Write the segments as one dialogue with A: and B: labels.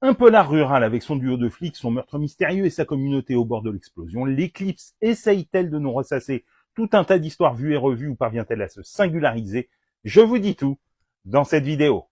A: Un polar rural avec son duo de flics, son meurtre mystérieux et sa communauté au bord de l'explosion, l'Éclipse essaye-t-elle de nous ressasser tout un tas d'histoires vues et revues ou parvient-elle à se singulariser? Je vous dis tout dans cette vidéo.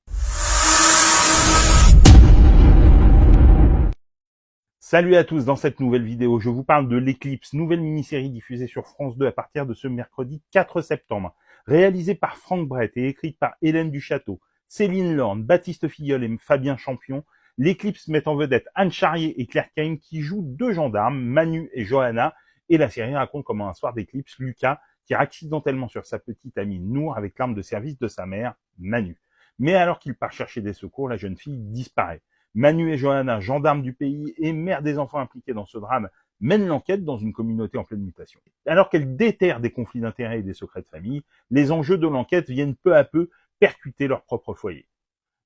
A: Salut à tous, dans cette nouvelle vidéo, je vous parle de l'Éclipse, nouvelle mini-série diffusée sur France 2 à partir de ce mercredi 4 septembre. Réalisée par Franck Brett et écrite par Hélène Duchâteau, Céline Lorne, Baptiste Filleul et Fabien Champion, l'Éclipse met en vedette Anne Charrier et Claire Cain qui jouent deux gendarmes, Manu et Johanna, et la série raconte comment un soir d'éclipse, Lucas tire accidentellement sur sa petite amie Nour avec l'arme de service de sa mère, Manu. Mais alors qu'il part chercher des secours, la jeune fille disparaît. Manu et Johanna, gendarmes du pays et mère des enfants impliqués dans ce drame, mènent l'enquête dans une communauté en pleine mutation. Alors qu'elle déterre des conflits d'intérêts et des secrets de famille, les enjeux de l'enquête viennent peu à peu percuter leur propre foyer.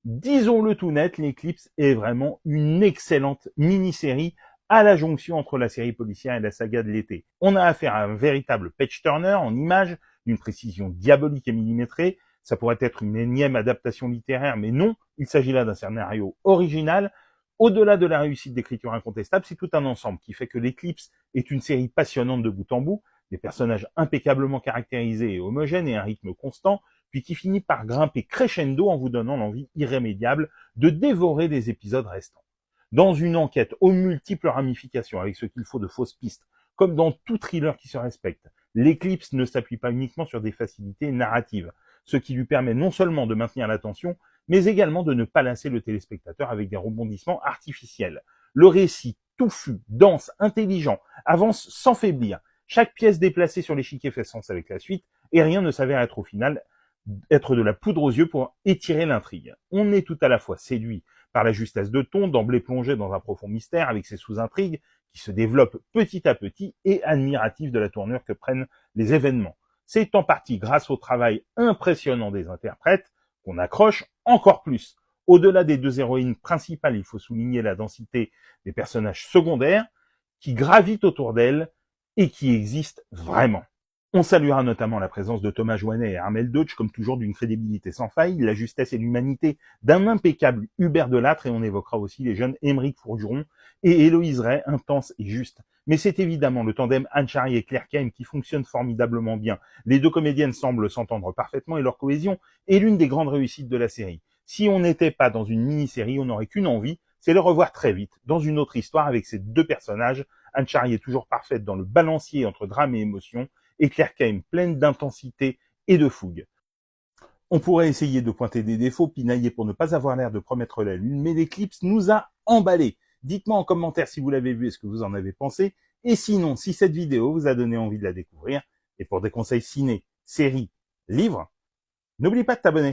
A: Disons-le tout net, l'Éclipse est vraiment une excellente mini-série à la jonction entre la série policière et la saga de l'été. On a affaire à un véritable page-turner en images, d'une précision diabolique et millimétrée. Ça pourrait être une énième adaptation littéraire, mais non, il s'agit là d'un scénario original. Au-delà de la réussite d'écriture incontestable, c'est tout un ensemble qui fait que l'Éclipse est une série passionnante de bout en bout, des personnages impeccablement caractérisés et homogènes et un rythme constant, puis qui finit par grimper crescendo en vous donnant l'envie irrémédiable de dévorer les épisodes restants. Dans une enquête aux multiples ramifications avec ce qu'il faut de fausses pistes, comme dans tout thriller qui se respecte, l'Éclipse ne s'appuie pas uniquement sur des facilités narratives, ce qui lui permet non seulement de maintenir l'attention, mais également de ne pas lasser le téléspectateur avec des rebondissements artificiels. Le récit, touffu, dense, intelligent, avance sans faiblir. Chaque pièce déplacée sur l'échiquier fait sens avec la suite, et rien ne s'avère être au final être de la poudre aux yeux pour étirer l'intrigue. On est tout à la fois séduit par la justesse de ton, d'emblée plongé dans un profond mystère avec ses sous-intrigues qui se développent petit à petit et admiratif de la tournure que prennent les événements. C'est en partie grâce au travail impressionnant des interprètes qu'on accroche encore plus. Au-delà des deux héroïnes principales, il faut souligner la densité des personnages secondaires qui gravitent autour d'elles et qui existent vraiment. On saluera notamment la présence de Thomas Joannet et Armel Deutsch, comme toujours d'une crédibilité sans faille, la justesse et l'humanité d'un impeccable Hubert Delattre, et on évoquera aussi les jeunes Émeric Fourgeron et Héloïse Ray, intense et juste. Mais c'est évidemment le tandem Anne Charrier et Claire Cain qui fonctionne formidablement bien. Les deux comédiennes semblent s'entendre parfaitement et leur cohésion est l'une des grandes réussites de la série. Si on n'était pas dans une mini-série, on n'aurait qu'une envie, c'est les revoir très vite, dans une autre histoire avec ces deux personnages. Anne Charrier toujours parfaite dans le balancier entre drame et émotion, et Claire Cain pleine d'intensité et de fougue. On pourrait essayer de pointer des défauts, pinailler pour ne pas avoir l'air de promettre la lune, mais l'Éclipse nous a emballés. Dites-moi en commentaire si vous l'avez vu et ce que vous en avez pensé, et sinon, si cette vidéo vous a donné envie de la découvrir, et pour des conseils ciné, séries, livres, n'oublie pas de t'abonner.